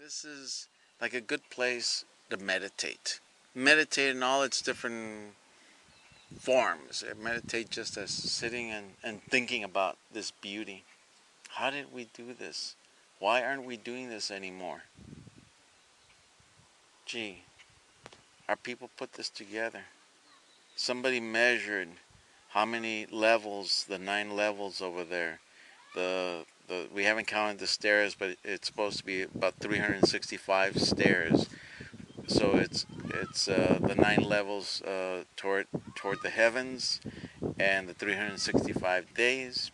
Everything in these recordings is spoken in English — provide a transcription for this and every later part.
This is like a good place to meditate. Meditate in all its different forms. Meditate just as sitting and thinking about this beauty. How did we do this? Why aren't we doing this anymore? Gee, our people put this together. Somebody measured how many levels, the 9 levels over there. We haven't counted the stairs, but it's supposed to be about 365 stairs. So it's the 9 levels toward the heavens, and the 365 days.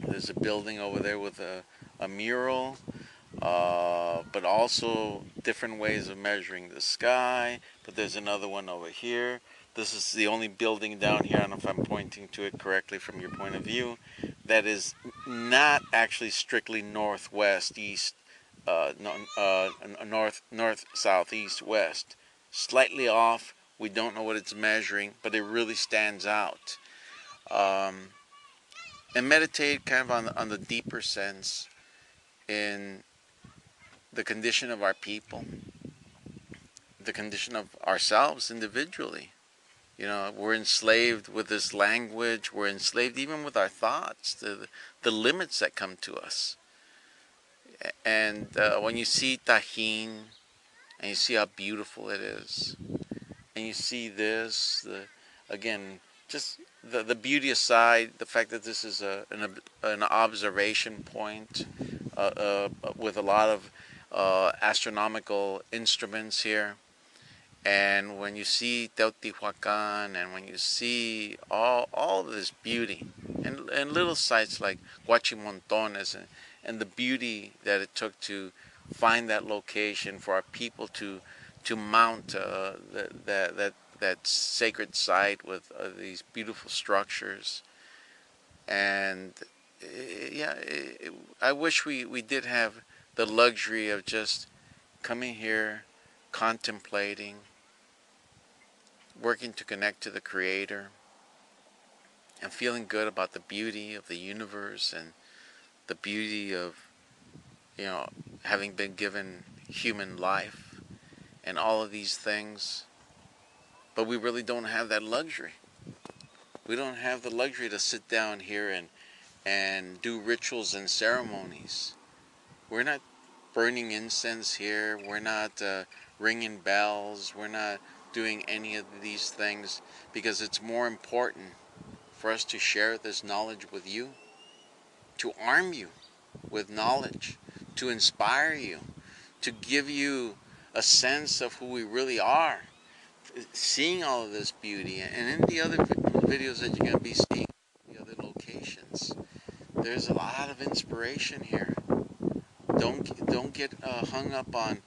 There's a building over there with a mural, but also different ways of measuring the sky. But there's another one over here. This is the only building down here, I don't know if I'm pointing to it correctly from your point of view, that is not actually strictly northwest, east, north, south, east, west. Slightly off. We don't know what it's measuring, but it really stands out. And meditate kind of on the deeper sense in the condition of our people, the condition of ourselves individually. You know, we're enslaved with this language. We're enslaved even with our thoughts, the limits that come to us. And when you see Tajín, and you see how beautiful it is, and you see this, again, just the beauty aside, the fact that this is an observation point with a lot of astronomical instruments here. And when you see Teotihuacan, and when you see all this beauty, and little sites like Huachimontones, and the beauty that it took to find that location for our people to mount that sacred site with these beautiful structures. And I wish we did have the luxury of just coming here, contemplating, working to connect to the Creator, and feeling good about the beauty of the universe and the beauty of, having been given human life and all of these things. But we really don't have that luxury. We don't have the luxury to sit down here and do rituals and ceremonies. We're not burning incense here. We're not ringing bells. We're not doing any of these things, because it's more important for us to share this knowledge with you, to arm you with knowledge, to inspire you, to give you a sense of who we really are, seeing all of this beauty. And in the other videos that you're going to be seeing, the other locations, there's a lot of inspiration here. Don't get hung up on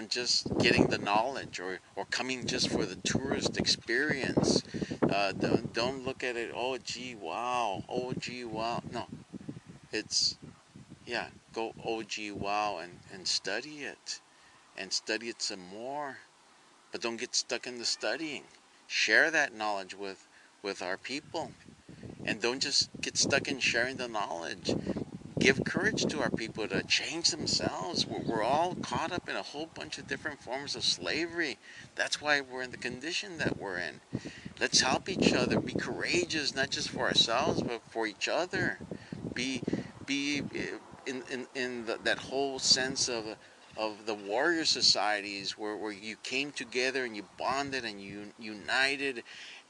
just getting the knowledge, or coming just for the tourist experience. Don't look at it, oh gee wow, no, it's go oh gee wow, and study it, and study it some more. But don't get stuck in the studying. Share that knowledge with our people, and don't just get stuck in sharing the knowledge. Give courage to our people to change themselves. We're all caught up in a whole bunch of different forms of slavery. That's why we're in the condition that we're in. Let's help each other. Be courageous, not just for ourselves, but for each other. Be in that whole sense of the warrior societies where you came together and you bonded and you united.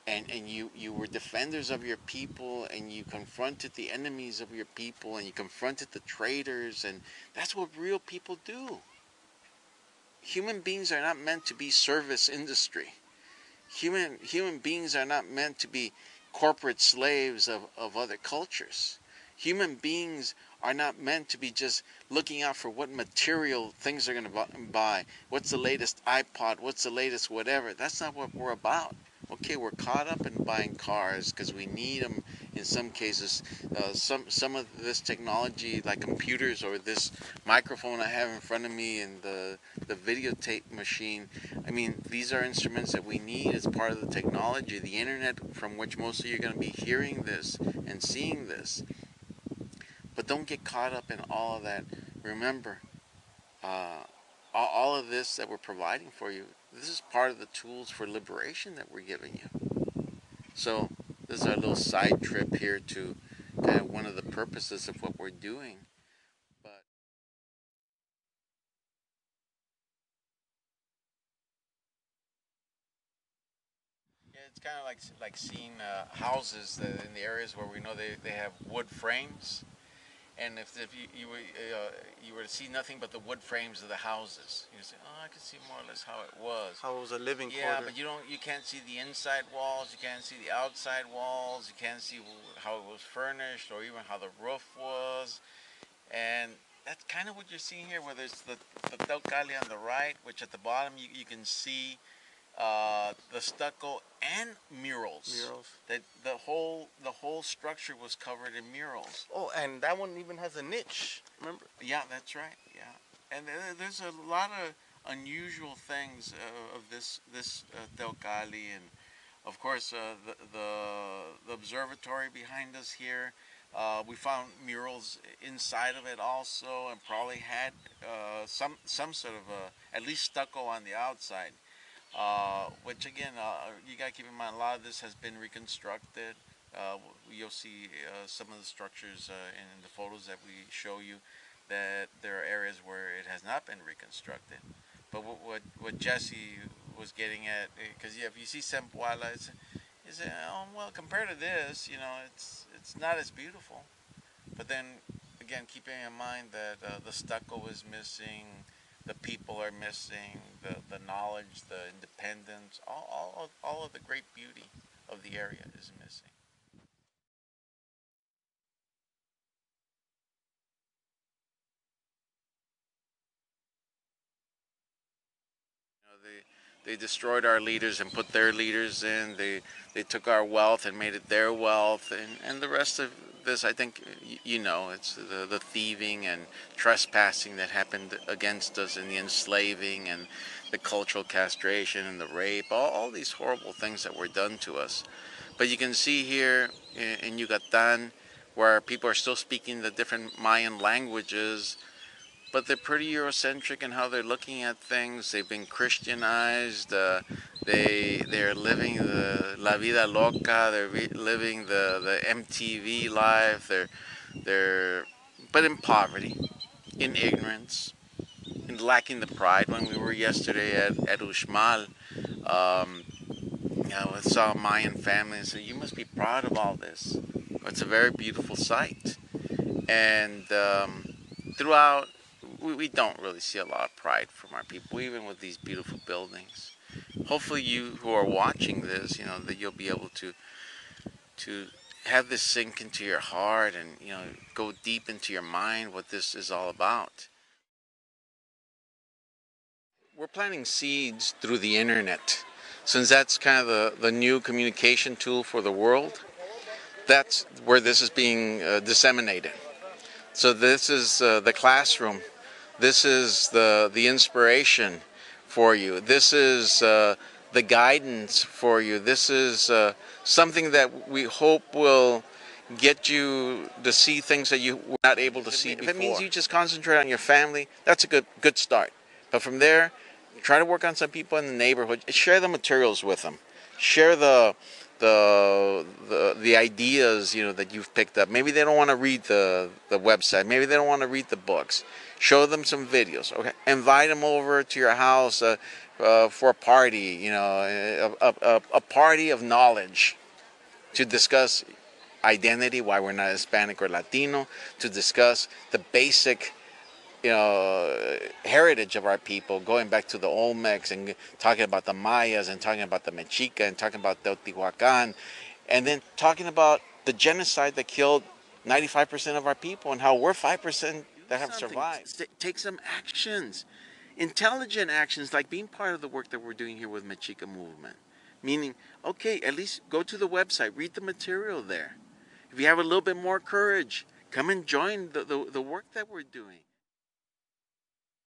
And you were defenders of your people, and you confronted the enemies of your people, and you confronted the traitors, and that's what real people do. Human beings are not meant to be service industry. Human beings are not meant to be corporate slaves of other cultures. Human beings are not meant to be just looking out for what material things they're going to buy. What's the latest iPod? What's the latest whatever? That's not what we're about. Okay, we're caught up in buying cars because we need them in some cases. Some of this technology, like computers or this microphone I have in front of me and the videotape machine, I mean, these are instruments that we need as part of the technology, the internet, from which most of you are going to be hearing this and seeing this. But don't get caught up in all of that. Remember, all of this that we're providing for you, this is part of the tools for liberation that we're giving you. So this is our little side trip here to kind of one of the purposes of what we're doing. But yeah, it's kind of like seeing houses that in the areas where we know they have wood frames. And if you were to see nothing but the wood frames of the houses, you say, oh, I can see more or less how it was. How it was a living Yeah, quarter. but you can't see the inside walls, you can't see the outside walls, you can't see how it was furnished or even how the roof was. And that's kind of what you're seeing here, where there's the Teocalli on the right, which at the bottom you can see the stucco and murals. Murals. That the whole structure was covered in murals. Oh, and that one even has a niche. Remember? Yeah, that's right. Yeah, and there's a lot of unusual things of this Teocalli, and of course the observatory behind us here. We found murals inside of it also, and probably had some sort of at least stucco on the outside. Which again, you gotta keep in mind, a lot of this has been reconstructed. You'll see some of the structures in the photos that we show you, that there are areas where it has not been reconstructed. But what Jesse was getting at, because yeah, if you see Sempoala, it's oh, well, compared to this, it's not as beautiful. But then again, keeping in mind that the stucco is missing, the people are missing, the knowledge, the independence, all of the great beauty of the area is missing. They destroyed our leaders and put their leaders in. They took our wealth and made it their wealth, and the rest of this, I think, it's the thieving and trespassing that happened against us, and the enslaving and the cultural castration and the rape, all these horrible things that were done to us. But you can see here in Yucatan, where people are still speaking the different Mayan languages, but they're pretty Eurocentric in how they're looking at things. They've been Christianized. They're living the la vida loca. They're living the MTV life. They're but in poverty, in ignorance, and lacking the pride. When we were yesterday at Uxmal, I saw a Mayan family and said, "You must be proud of all this. It's a very beautiful sight." And throughout, we don't really see a lot of pride from our people, even with these beautiful buildings. Hopefully you who are watching this, that you'll be able to have this sink into your heart and, go deep into your mind what this is all about. We're planting seeds through the internet. Since that's kind of the new communication tool for the world, that's where this is being disseminated. So this is the classroom. This is the inspiration for you. This is the guidance for you. This is something that we hope will get you to see things that you were not able to see before. If it means you just concentrate on your family, that's a good start. But from there, try to work on some people in the neighborhood. Share the materials with them. Share the ideas that you've picked up. Maybe they don't want to read the website. Maybe they don't want to read the books. Show them some videos. Okay, invite them over to your house for a party. A party of knowledge to discuss identity, why we're not Hispanic or Latino, to discuss the basic heritage of our people, going back to the Olmecs and talking about the Mayas and talking about the Mexica and talking about Teotihuacan, and then talking about the genocide that killed 95% of our people and how we're 5% that have survived. Take some actions, intelligent actions, like being part of the work that we're doing here with Mexica Movement. Meaning, okay, at least go to the website, read the material there. If you have a little bit more courage, come and join the work that we're doing.